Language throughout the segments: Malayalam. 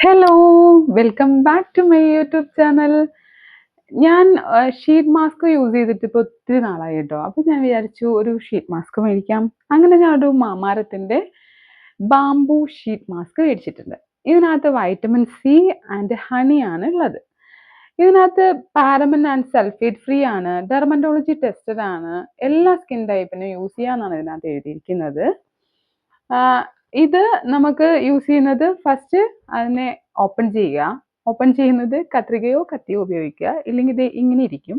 Hello! Welcome back to my YouTube channel. ഞാൻ ഷീറ്റ് മാസ്ക് യൂസ് ചെയ്തിട്ട് ഇപ്പോൾ ഒത്തിരി നാളായി കേട്ടോ. അപ്പോൾ ഞാൻ വിചാരിച്ചു ഒരു ഷീറ്റ് മാസ്ക് മേടിക്കാം. അങ്ങനെ ഞാൻ ഒരു മാമാരത്തിൻ്റെ ബാംബൂ ഷീറ്റ് മാസ്ക് മേടിച്ചിട്ടുണ്ട്. ഇതിനകത്ത് വൈറ്റമിൻ സി ആൻഡ് ഹണിയാണ് ഉള്ളത്. ഇതിനകത്ത് പാരബൻ ആൻഡ് സൾഫേറ്റ് ഫ്രീ ആണ്, ഡെർമറ്റോളജി ടെസ്റ്റഡ് ആണ്, എല്ലാ സ്കിൻ ടൈപ്പിനും യൂസ് ചെയ്യാമെന്നാണ് ഇതിനകത്ത് എഴുതിയിരിക്കുന്നത്. ഇത് നമുക്ക് യൂസ് ചെയ്യുന്നത് ഫസ്റ്റ് അതിനെ ഓപ്പൺ ചെയ്യുക. ഓപ്പൺ ചെയ്യുന്നത് കത്രികയോ കത്തിയോ ഉപയോഗിക്കുക, ഇല്ലെങ്കിൽ ഇത് ഇങ്ങനെ ഇരിക്കും.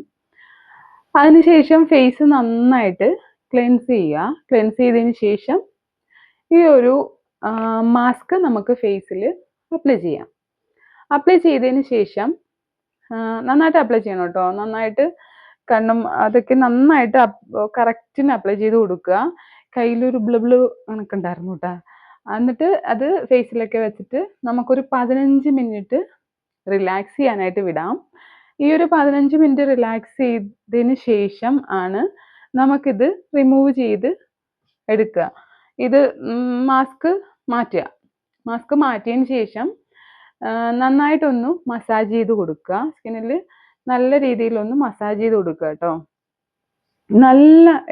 അതിനുശേഷം ഫേസ് നന്നായിട്ട് ക്ലെൻസ് ചെയ്യുക. ക്ലെൻസ് ചെയ്തതിന് ശേഷം ഈ ഒരു മാസ്ക് നമുക്ക് ഫേസിൽ അപ്ലൈ ചെയ്യാം. അപ്ലൈ ചെയ്തതിന് ശേഷം നന്നായിട്ട് അപ്ലൈ ചെയ്യണം കേട്ടോ. നന്നായിട്ട് കണ്ണും അതൊക്കെ നന്നായിട്ട് കറക്റ്റിന് അപ്ലൈ ചെയ്ത് കൊടുക്കുക. കയ്യിലൊരു ബ്ലു കണക്കുണ്ടായിരുന്നു കേട്ടോ. എന്നിട്ട് അത് ഫേസിലൊക്കെ വെച്ചിട്ട് നമുക്കൊരു 15 മിനിറ്റ് റിലാക്സ് ചെയ്യാനായിട്ട് വിടാം. ഈ ഒരു 15 മിനിറ്റ് റിലാക്സ് ചെയ്തതിന് ശേഷം ആണ് നമുക്കിത് റിമൂവ് ചെയ്ത് എടുക്കുക. ഇത് മാസ്ക് മാറ്റുക. മാസ്ക് മാറ്റിയതിന് ശേഷം നന്നായിട്ടൊന്ന് മസാജ് ചെയ്ത് കൊടുക്കുക. സ്കിന്നിൽ നല്ല രീതിയിലൊന്ന് മസാജ് ചെയ്ത് കൊടുക്കുക കേട്ടോ.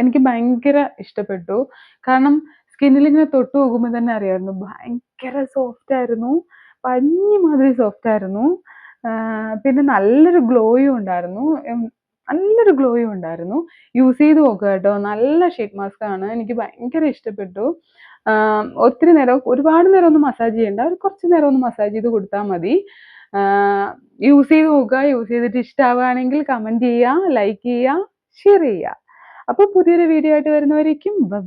എനിക്ക് ഭയങ്കര ഇഷ്ടപ്പെട്ടു. കാരണം സ്കിന്നിൽ ഇങ്ങനെ തൊട്ട് നോക്കുമ്പോൾ തന്നെ അറിയാമായിരുന്നു, ഭയങ്കര സോഫ്റ്റ് ആയിരുന്നു. പഞ്ഞി മാതിരി സോഫ്റ്റ് ആയിരുന്നു. പിന്നെ നല്ലൊരു ഗ്ലോയും ഉണ്ടായിരുന്നു. യൂസ് ചെയ്ത് നോക്കുക കേട്ടോ. നല്ല ഷീറ്റ് മാസ്ക് ആണ്. എനിക്ക് ഭയങ്കര ഇഷ്ടപ്പെട്ടു. ഒരുപാട് നേരം ഒന്നും മസാജ് ചെയ്യണ്ട, ഒരു കുറച്ച് നേരം ഒന്ന് മസാജ് ചെയ്ത് കൊടുത്താൽ മതി. യൂസ് ചെയ്ത് നോക്കുക. യൂസ് ചെയ്തിട്ട് ഇഷ്ടമാവുകയാണെങ്കിൽ കമൻറ്റ് ചെയ്യുക, ലൈക്ക് ചെയ്യുക, ഷെയർ ചെയ്യുക. അപ്പോൾ പുതിയൊരു വീഡിയോ ആയിട്ട് വരുന്നവരേക്കും ബൈ.